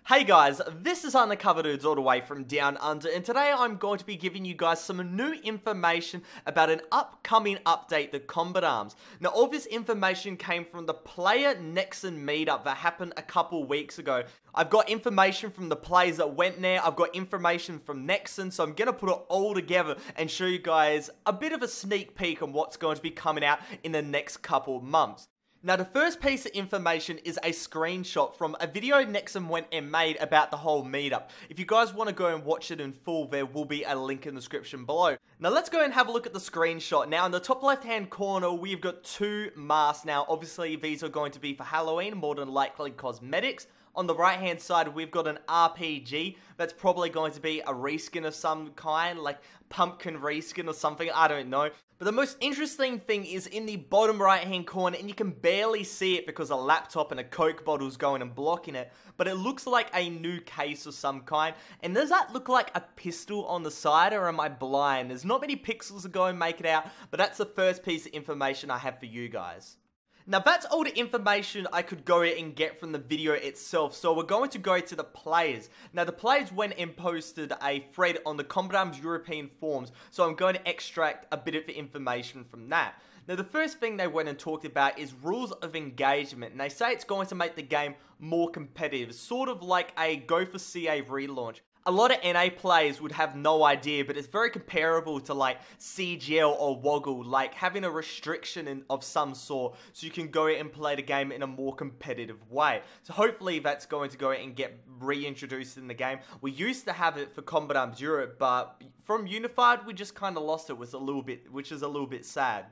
Hey guys, this is Undercover Dudes all the way from Down Under, and today I'm going to be giving you guys some new information about an upcoming update, the Combat Arms. Now, all this information came from the player Nexon meetup that happened a couple weeks ago. I've got information from the players that went there, I've got information from Nexon, so I'm going to put it all together and show you guys a bit of a sneak peek on what's going to be coming out in the next couple months. Now, the first piece of information is a screenshot from a video Nexon went and made about the whole meetup. If you guys want to go and watch it in full, there will be a link in the description below. Now, let's go and have a look at the screenshot. Now, in the top left-hand corner, we've got two masks. Now, obviously, these are going to be for Halloween, more than likely cosmetics. On the right-hand side, we've got an RPG. That's probably going to be a reskin of some kind, like pumpkin reskin or something, I don't know. But the most interesting thing is in the bottom right-hand corner, and you can barely see it because a laptop and a Coke bottle's going and blocking it, but it looks like a new case of some kind. And does that look like a pistol on the side, or am I blind? There's not many pixels to go and make it out, but that's the first piece of information I have for you guys. Now, that's all the information I could go and get from the video itself, so we're going to go to the players. Now, the players went and posted a thread on the Combat Arms European forums, so I'm going to extract a bit of information from that. Now, the first thing they went and talked about is rules of engagement, and they say it's going to make the game more competitive, sort of like a Go for CA relaunch. A lot of NA players would have no idea, but it's very comparable to like CGL or Woggle, like having a restriction of some sort so you can go and play the game in a more competitive way. So hopefully that's going to go and get reintroduced in the game. We used to have it for Combat Arms Europe, but from Unified we just kind of lost it, which is a little bit sad.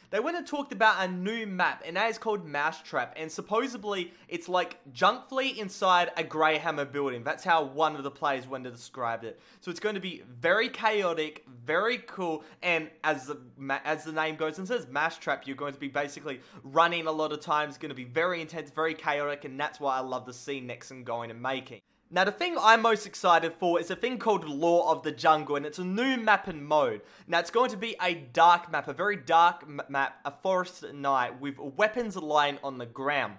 They went and talked about a new map, and that is called Mousetrap, and supposedly it's like Junk Fleet inside a Greyhammer building. That's how one of the players went to describe it. So it's going to be very chaotic, very cool, and as the name goes and says, Mousetrap, you're going to be basically running a lot of times. It's going to be very intense, very chaotic, and that's why I love to see Nexon going and making. Now, the thing I'm most excited for is a thing called Law of the Jungle, and it's a new map and mode. Now, it's going to be a dark map, a very dark map, a forest at night, with weapons lying on the ground.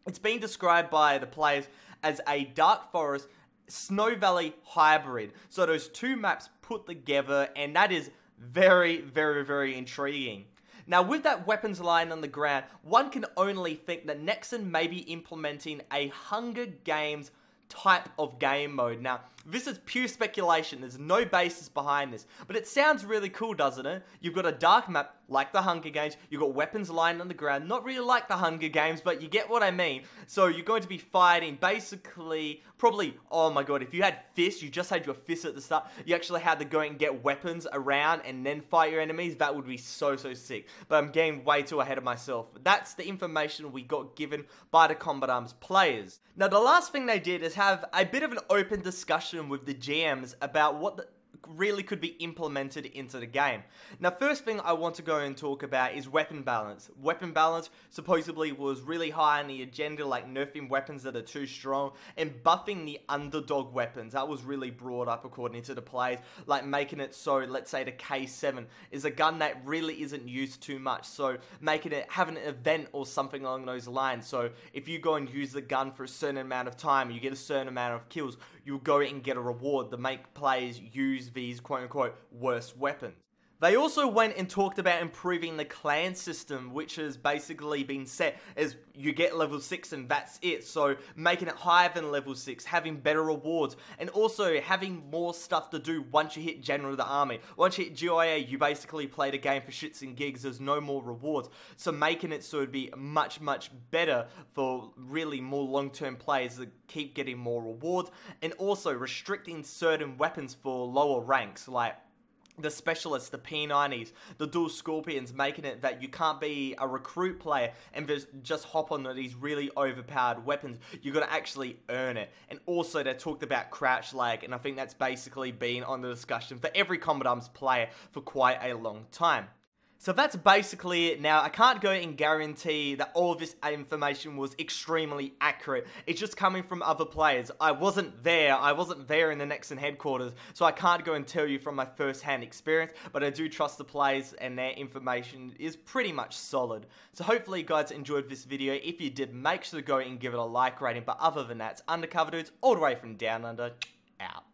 It's been described by the players as a dark forest, Snow Valley hybrid. So those two maps put together, and that is very, very, very intriguing. Now, with that weapons lying on the ground, one can only think that Nexon may be implementing a Hunger Games type of game mode. Now, this is pure speculation, there's no basis behind this, but it sounds really cool, doesn't it? You've got a dark map, like the Hunger Games, you've got weapons lying on the ground, not really like the Hunger Games, but you get what I mean. So you're going to be fighting, basically, probably, oh my god, if you had fists, you just had your fists at the start, you actually had to go and get weapons around and then fight your enemies, that would be so sick. But I'm getting way too ahead of myself. That's the information we got given by the Combat Arms players. Now, the last thing they did is have a bit of an open discussion with the GMs about what really could be implemented into the game. Now, first thing I want to go and talk about is weapon balance. Weapon balance supposedly was really high on the agenda, like nerfing weapons that are too strong and buffing the underdog weapons. That was really brought up according to the players, like making it so, let's say the K7 is a gun that really isn't used too much, so making it have an event or something along those lines. So if you go and use the gun for a certain amount of time, you get a certain amount of kills, you'll go and get a reward to make players use these quote-unquote worse weapons. They also went and talked about improving the clan system, which has basically been set as you get level 6 and that's it. So making it higher than level 6, having better rewards, and also having more stuff to do once you hit General of the Army. Once you hit GIA, you basically play the game for shits and gigs, there's no more rewards. So making it so it'd be much better for really more long-term players that keep getting more rewards, and also restricting certain weapons for lower ranks, like the specialists, the P90s, the dual scorpions, making it that you can't be a recruit player and just hop on these really overpowered weapons. You're going to actually earn it. And also they talked about crouch lag, and I think that's basically been on the discussion for every Combat Arms player for quite a long time. So that's basically it now. I can't go and guarantee that all of this information was extremely accurate. It's just coming from other players. I wasn't there in the Nexon headquarters, so I can't go and tell you from my first-hand experience, but I do trust the players and their information is pretty much solid. So hopefully you guys enjoyed this video. If you did, make sure to go and give it a like rating, but other than that, it's Undercover Dudes all the way from Down Under, out.